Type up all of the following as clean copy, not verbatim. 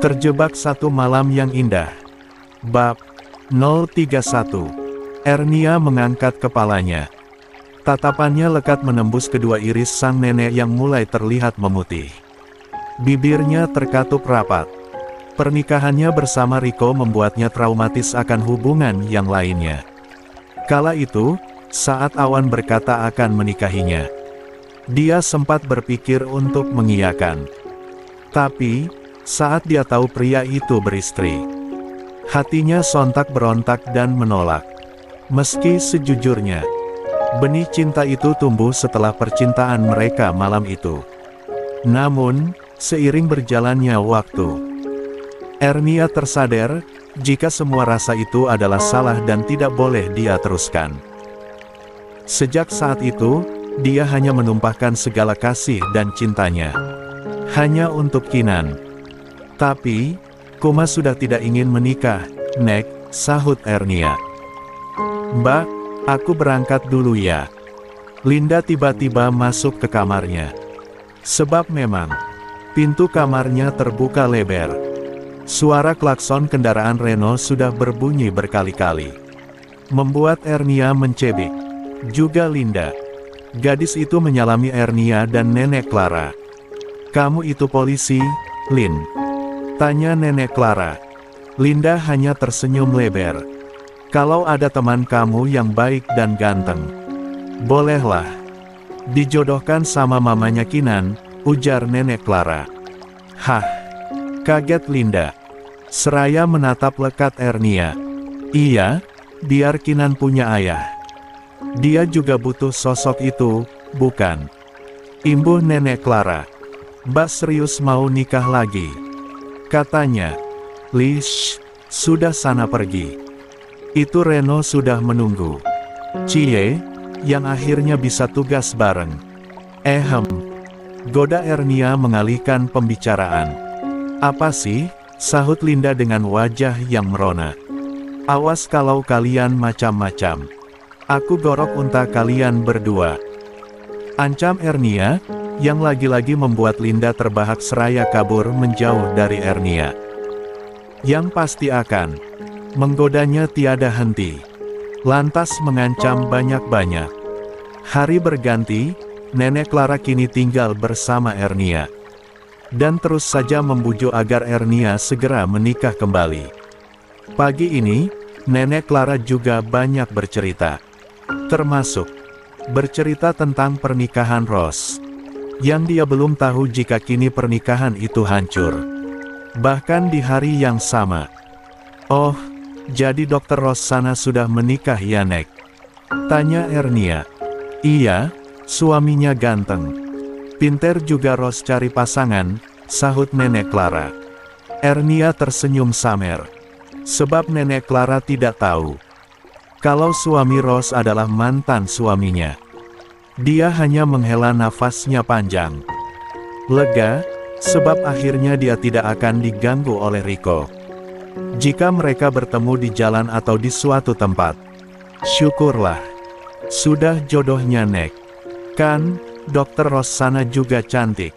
Terjebak satu malam yang indah. Bab 031. Ernia mengangkat kepalanya. Tatapannya lekat menembus kedua iris sang nenek yang mulai terlihat memutih. Bibirnya terkatup rapat. Pernikahannya bersama Rico membuatnya traumatis akan hubungan yang lainnya. Kala itu, saat Awan berkata akan menikahinya, dia sempat berpikir untuk mengiyakan. Tapi, saat dia tahu pria itu beristri, hatinya sontak berontak dan menolak. Meski sejujurnya, benih cinta itu tumbuh setelah percintaan mereka malam itu. Namun, seiring berjalannya waktu, Ernia tersadar, jika semua rasa itu adalah salah dan tidak boleh dia teruskan. Sejak saat itu, dia hanya menumpahkan segala kasih dan cintanya hanya untuk Kinan. Tapi, Kuma sudah tidak ingin menikah, Nek, sahut Ernia. Mbak, aku berangkat dulu ya. Linda tiba-tiba masuk ke kamarnya. Sebab memang, pintu kamarnya terbuka lebar. Suara klakson kendaraan Renault sudah berbunyi berkali-kali, membuat Ernia mencebik. Juga Linda. Gadis itu menyalami Ernia dan Nenek Clara. Kamu itu polisi, Lin? Tanya Nenek Clara. Linda hanya tersenyum lebar. Kalau ada teman kamu yang baik dan ganteng, bolehlah dijodohkan sama mamanya Kinan, ujar Nenek Clara. Hah? Kaget Linda. Seraya menatap lekat Ernia. Iya, biar Kinan punya ayah. Dia juga butuh sosok itu, bukan? Imbuh Nenek Clara. Mbak serius mau nikah lagi? Katanya. Lish, sudah sana pergi. Itu Reno sudah menunggu. Cie, yang akhirnya bisa tugas bareng. Goda Ernia mengalihkan pembicaraan. Apa sih? Sahut Linda dengan wajah yang merona. Awas kalau kalian macam-macam. Aku gorok unta kalian berdua. Ancam Ernia, yang lagi-lagi membuat Linda terbahak seraya kabur menjauh dari Ernia. Yang pasti akan menggodanya tiada henti. Lantas mengancam banyak-banyak. Hari berganti, Nenek Clara kini tinggal bersama Ernia. Dan terus saja membujuk agar Ernia segera menikah kembali. Pagi ini, Nenek Clara juga banyak bercerita. Termasuk bercerita tentang pernikahan Rose. Yang dia belum tahu jika kini pernikahan itu hancur. Bahkan di hari yang sama. Oh, jadi Dokter Rossana sudah menikah ya Nek? Tanya Ernia. Iya, suaminya ganteng. Pinter juga Rose cari pasangan, sahut Nenek Clara. Ernia tersenyum samer. Sebab Nenek Clara tidak tahu kalau suami Rose adalah mantan suaminya. Dia hanya menghela nafasnya panjang. Lega, sebab akhirnya dia tidak akan diganggu oleh Rico. Jika mereka bertemu di jalan atau di suatu tempat. Syukurlah. Sudah jodohnya Nek. Kan, Dokter Rossana juga cantik.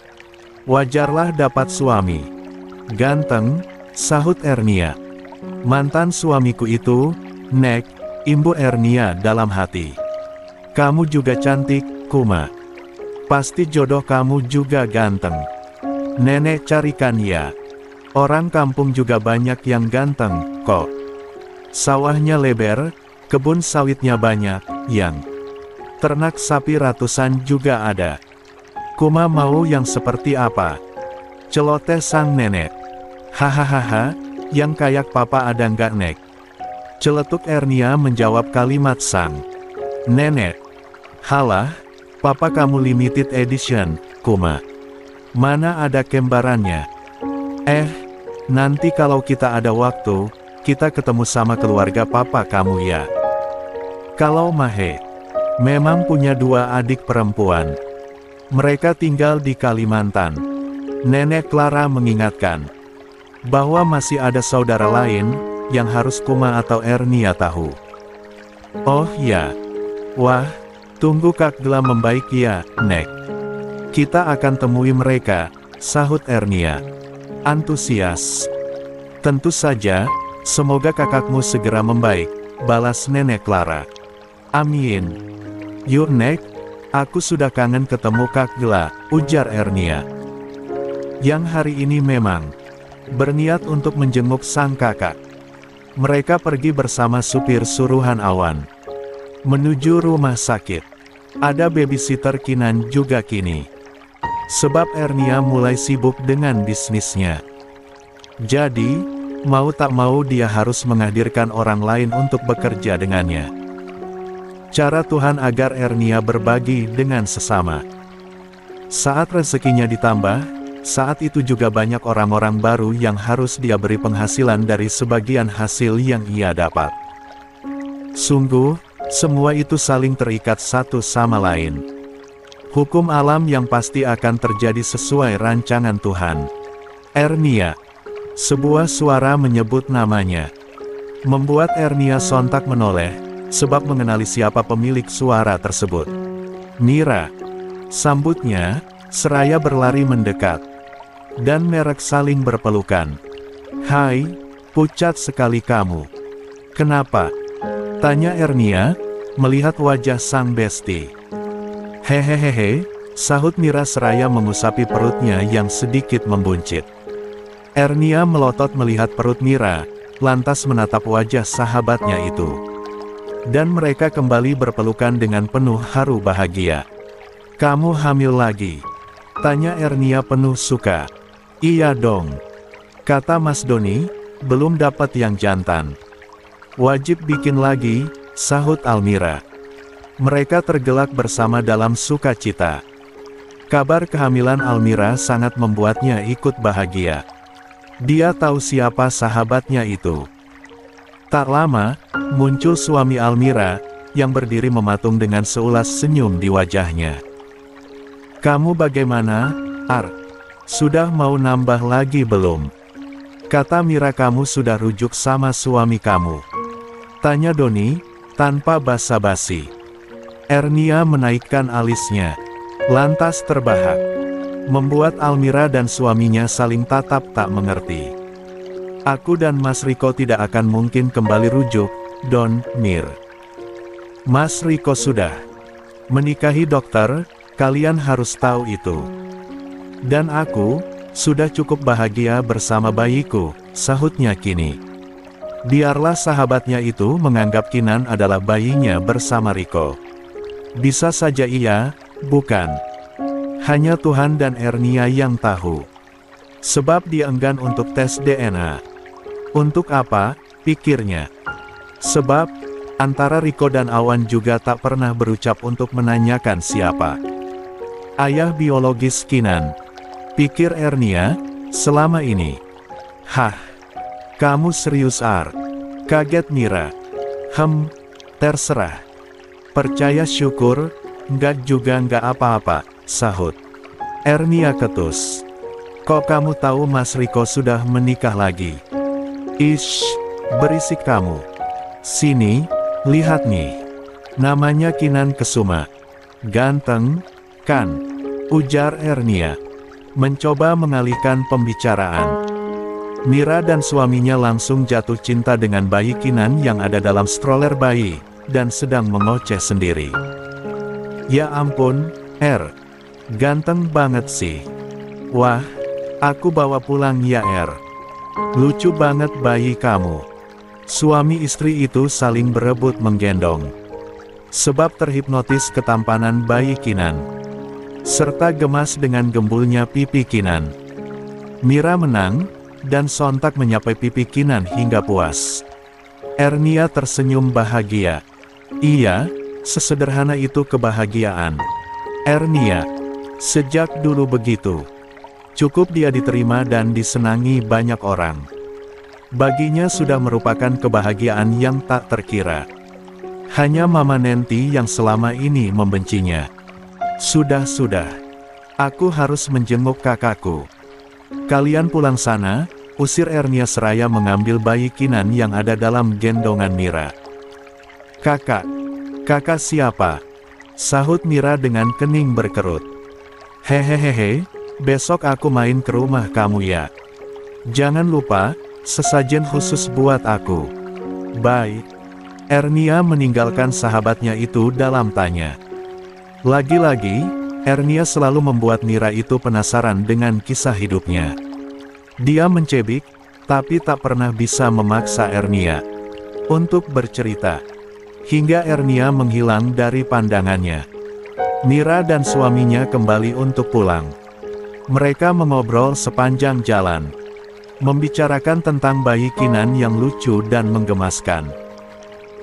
Wajarlah dapat suami ganteng, sahut Ernia. Mantan suamiku itu, Nek, imbu Ernia dalam hati. Kamu juga cantik, Kuma. Pasti jodoh kamu juga ganteng. Nenek carikan ya. Orang kampung juga banyak yang ganteng, kok. Sawahnya lebar, kebun sawitnya banyak, yang ternak sapi ratusan juga ada. Kuma mau yang seperti apa? Celoteh sang nenek. Hahaha, yang kayak papa ada nggak Nek? Celetuk Ernia menjawab kalimat sang nenek. Halah, papa kamu limited edition, Kuma. Mana ada kembarannya? Nanti kalau kita ada waktu, kita ketemu sama keluarga papa kamu ya. Kalau Mahe memang punya dua adik perempuan. Mereka tinggal di Kalimantan. Nenek Clara mengingatkan bahwa masih ada saudara lain yang harus Kuma atau Ernia tahu. Oh ya. Wah, tunggu Kak Gela membaik ya, Nek. Kita akan temui mereka, sahut Ernia. antusias. Tentu saja, semoga kakakmu segera membaik, balas Nenek Clara. Amin. Yurnek, aku sudah kangen ketemu Kak Gela, ujar Ernia. Yang hari ini memang berniat untuk menjenguk sang kakak. Mereka pergi bersama supir suruhan Awan menuju rumah sakit. Ada babysitter Kinan juga kini. Sebab Ernia mulai sibuk dengan bisnisnya. Jadi, mau tak mau dia harus menghadirkan orang lain untuk bekerja dengannya. Cara Tuhan agar Ernia berbagi dengan sesama. Saat rezekinya ditambah, saat itu juga banyak orang-orang baru yang harus dia beri penghasilan dari sebagian hasil yang ia dapat. Sungguh, semua itu saling terikat satu sama lain. Hukum alam yang pasti akan terjadi sesuai rancangan Tuhan. Ernia. Sebuah suara menyebut namanya. Membuat Ernia sontak menoleh, sebab mengenali siapa pemilik suara tersebut. Mira. Sambutnya, seraya berlari mendekat. Dan mereka saling berpelukan. Hai, pucat sekali kamu. Kenapa? Tanya Ernia, melihat wajah sang besti. Hehehehe, sahut Mira seraya mengusapi perutnya yang sedikit membuncit. Ernia melotot melihat perut Mira, lantas menatap wajah sahabatnya itu. Dan mereka kembali berpelukan dengan penuh haru bahagia. Kamu hamil lagi? Tanya Ernia penuh suka. Iya dong. Kata Mas Doni, belum dapat yang jantan. Wajib bikin lagi, sahut Almira. Mereka tergelak bersama dalam sukacita. Kabar kehamilan Almira sangat membuatnya ikut bahagia. Dia tahu siapa sahabatnya itu. Tak lama, muncul suami Almira, yang berdiri mematung dengan seulas senyum di wajahnya. Kamu bagaimana, Ar? Sudah mau nambah lagi belum? Kata Mira kamu sudah rujuk sama suami kamu. Tanya Doni, tanpa basa-basi. Ernia menaikkan alisnya, lantas terbahak. Membuat Almira dan suaminya saling tatap tak mengerti. Aku dan Mas Riko tidak akan mungkin kembali rujuk, Don, Mir. Mas Riko sudah menikahi dokter, kalian harus tahu itu. Dan aku, sudah cukup bahagia bersama bayiku, sahutnya kini. Biarlah sahabatnya itu menganggap Kinan adalah bayinya bersama Riko. Bisa saja iya, bukan. Hanya Tuhan dan Ernia yang tahu. Sebab dia enggan untuk tes DNA. Untuk apa, pikirnya. Sebab, antara Riko dan Awan juga tak pernah berucap untuk menanyakan siapa ayah biologis Kinan. Pikir Ernia, selama ini. Hah, kamu serius Ar? Kaget Mira. Terserah. Percaya syukur, enggak juga enggak apa-apa, sahut. Ernia ketus. Kok kamu tahu Mas Riko sudah menikah lagi? Ish, berisik kamu. Sini, lihat nih. Namanya Kinan Kesuma. Ganteng, kan? Ujar Ernia. Mencoba mengalihkan pembicaraan. Mira dan suaminya langsung jatuh cinta dengan bayi Kinan yang ada dalam stroller bayi, dan sedang mengoceh sendiri. Ya ampun, ganteng banget sih. Wah, aku bawa pulang ya lucu banget bayi kamu. Suami istri itu saling berebut menggendong. Sebab terhipnotis ketampanan bayi Kinan. Serta gemas dengan gembulnya pipi Kinan. Mira menang, dan sontak menyapai pipi Kinan hingga puas. Ernia tersenyum bahagia. Iya, sesederhana itu kebahagiaan. Ernia, sejak dulu begitu. Cukup dia diterima dan disenangi banyak orang. Baginya sudah merupakan kebahagiaan yang tak terkira. Hanya Mama Nenti yang selama ini membencinya. Sudah. Aku harus menjenguk kakakku. Kalian pulang sana, usir Ernia seraya mengambil bayi Kinan yang ada dalam gendongan Mira. Kakak siapa? Sahut Mira dengan kening berkerut. Hehehehe, besok aku main ke rumah kamu ya. Jangan lupa, sesajen khusus buat aku. Baik. Ernia meninggalkan sahabatnya itu dalam tanya. Lagi-lagi, Ernia selalu membuat Mira itu penasaran dengan kisah hidupnya. Dia mencebik, tapi tak pernah bisa memaksa Ernia untuk bercerita. Hingga Ernia menghilang dari pandangannya. Mira dan suaminya kembali untuk pulang. Mereka mengobrol sepanjang jalan, membicarakan tentang bayi Kinan yang lucu dan menggemaskan.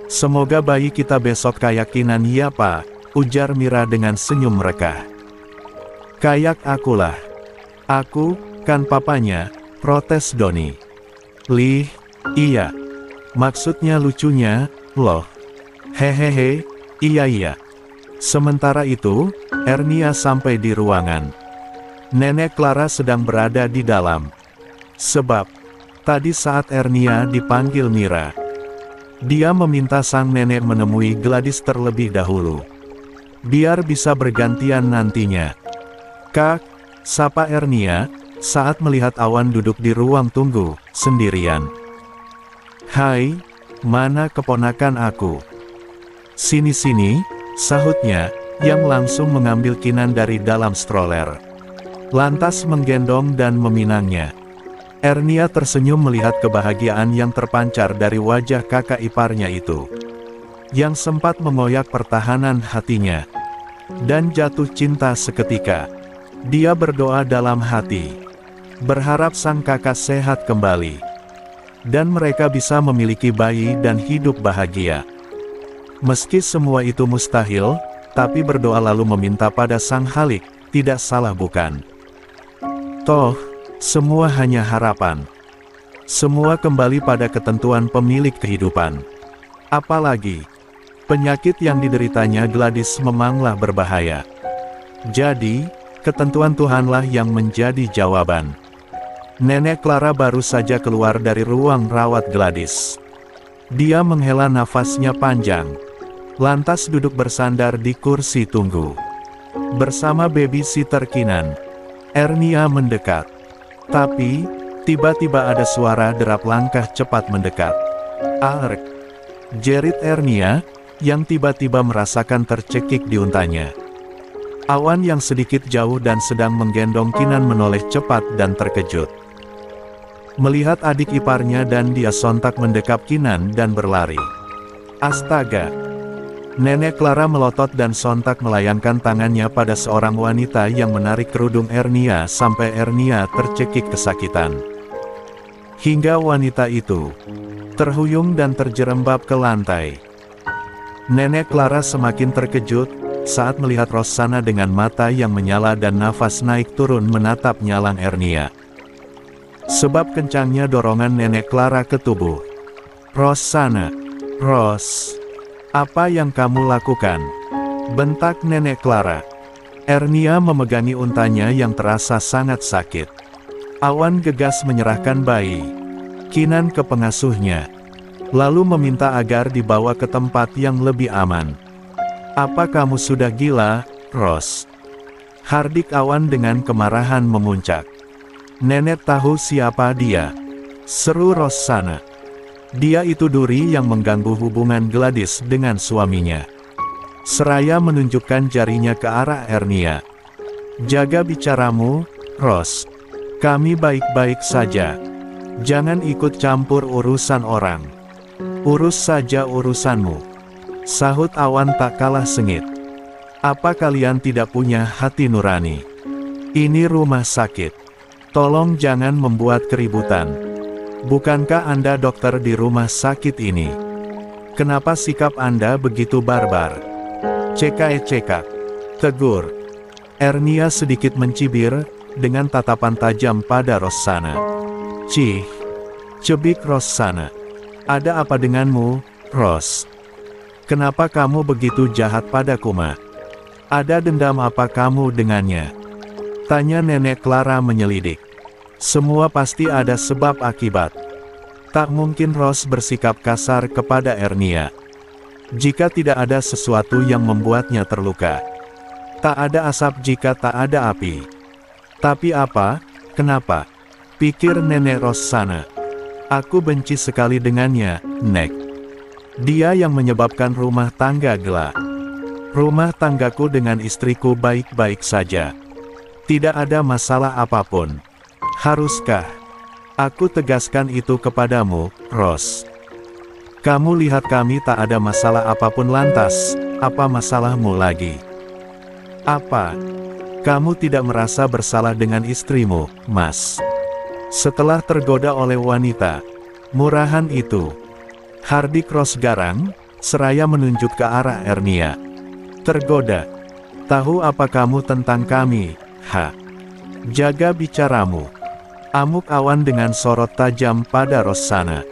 "Semoga bayi kita besok kayak Kinan ya Pak," ujar Mira dengan senyum merekah. "Kayak akulah." "Aku, kan papanya," protes Doni. "Lih, iya. Maksudnya lucunya, loh." "Hehehe, iya. Sementara itu, Ernia sampai di ruangan. Nenek Clara sedang berada di dalam. Sebab, tadi saat Ernia dipanggil Mira, dia meminta sang nenek menemui Gladys terlebih dahulu, biar bisa bergantian nantinya. "Kak," sapa Ernia, saat melihat Awan duduk di ruang tunggu, sendirian. "Hai, mana keponakan aku?" Sini, sahutnya, yang langsung mengambil Kinan dari dalam stroller. Lantas menggendong dan meminangnya. Ernia tersenyum melihat kebahagiaan yang terpancar dari wajah kakak iparnya itu, yang sempat mengoyak pertahanan hatinya, dan jatuh cinta seketika. Dia berdoa dalam hati, berharap sang kakak sehat kembali, dan mereka bisa memiliki bayi dan hidup bahagia. Meski semua itu mustahil, tapi berdoa lalu meminta pada Sang Khalik, tidak salah bukan? Toh, semua hanya harapan. Semua kembali pada ketentuan pemilik kehidupan. Apalagi, penyakit yang dideritanya Gladys memanglah berbahaya. Jadi, ketentuan Tuhanlah yang menjadi jawaban. Nenek Clara baru saja keluar dari ruang rawat Gladys. Dia menghela nafasnya panjang, lantas duduk bersandar di kursi tunggu. Bersama babysitter Kinan, Ernia mendekat. Tapi, tiba-tiba ada suara derap langkah cepat mendekat. "Ark!" jerit Ernia, yang tiba-tiba merasakan tercekik di untanya. Awan yang sedikit jauh dan sedang menggendong Kinan menoleh cepat dan terkejut. Melihat adik iparnya dan dia sontak mendekap Kinan dan berlari. "Astaga!" Nenek Clara melotot dan sontak melayangkan tangannya pada seorang wanita yang menarik kerudung Ernia sampai Ernia tercekik kesakitan. Hingga wanita itu terhuyung dan terjerembab ke lantai. Nenek Clara semakin terkejut saat melihat Rossana dengan mata yang menyala dan nafas naik turun menatap nyalang Ernia. Sebab kencangnya dorongan Nenek Clara ke tubuh. "Rossana, Ros, apa yang kamu lakukan?" bentak Nenek Clara. Ernia memegangi untanya yang terasa sangat sakit. Awan gegas menyerahkan bayi Kinan ke pengasuhnya, lalu meminta agar dibawa ke tempat yang lebih aman. "Apa kamu sudah gila, Ros?" hardik Awan dengan kemarahan memuncak. "Nenek tahu siapa dia," seru Rossana. "Dia itu duri yang mengganggu hubungan Gladys dengan suaminya." Seraya menunjukkan jarinya ke arah Ernia. "Jaga bicaramu, Ros. Kami baik-baik saja. Jangan ikut campur urusan orang. Urus saja urusanmu," sahut Awan tak kalah sengit. "Apa kalian tidak punya hati nurani? Ini rumah sakit. Tolong jangan membuat keributan. Bukankah Anda dokter di rumah sakit ini? Kenapa sikap Anda begitu barbar?" "Cekak," tegur Ernia sedikit mencibir, dengan tatapan tajam pada Rossana. "Cih," cebik Rossana. "Ada apa denganmu, Ros? Kenapa kamu begitu jahat padaku, Ma? Ada dendam apa kamu dengannya?" tanya Nenek Clara menyelidik. "Semua pasti ada sebab akibat. Tak mungkin Ros bersikap kasar kepada Ernia jika tidak ada sesuatu yang membuatnya terluka. Tak ada asap jika tak ada api. Tapi apa? Kenapa? pikir Nenek Rossana. Aku benci sekali dengannya, Nek. Dia yang menyebabkan rumah tangga gelap. Rumah tanggaku dengan istriku baik-baik saja. Tidak ada masalah apapun. Haruskah aku tegaskan itu kepadamu, Ros? Kamu lihat kami tak ada masalah apapun lantas, apa masalahmu lagi? Apa? Kamu tidak merasa bersalah dengan istrimu, Mas? Setelah tergoda oleh wanita murahan itu, Hardik Ros garang, seraya menunjuk ke arah Ernia. Tergoda. Tahu apa kamu tentang kami, ha? Jaga bicaramu. Amuk awan dengan sorot tajam pada Rossana.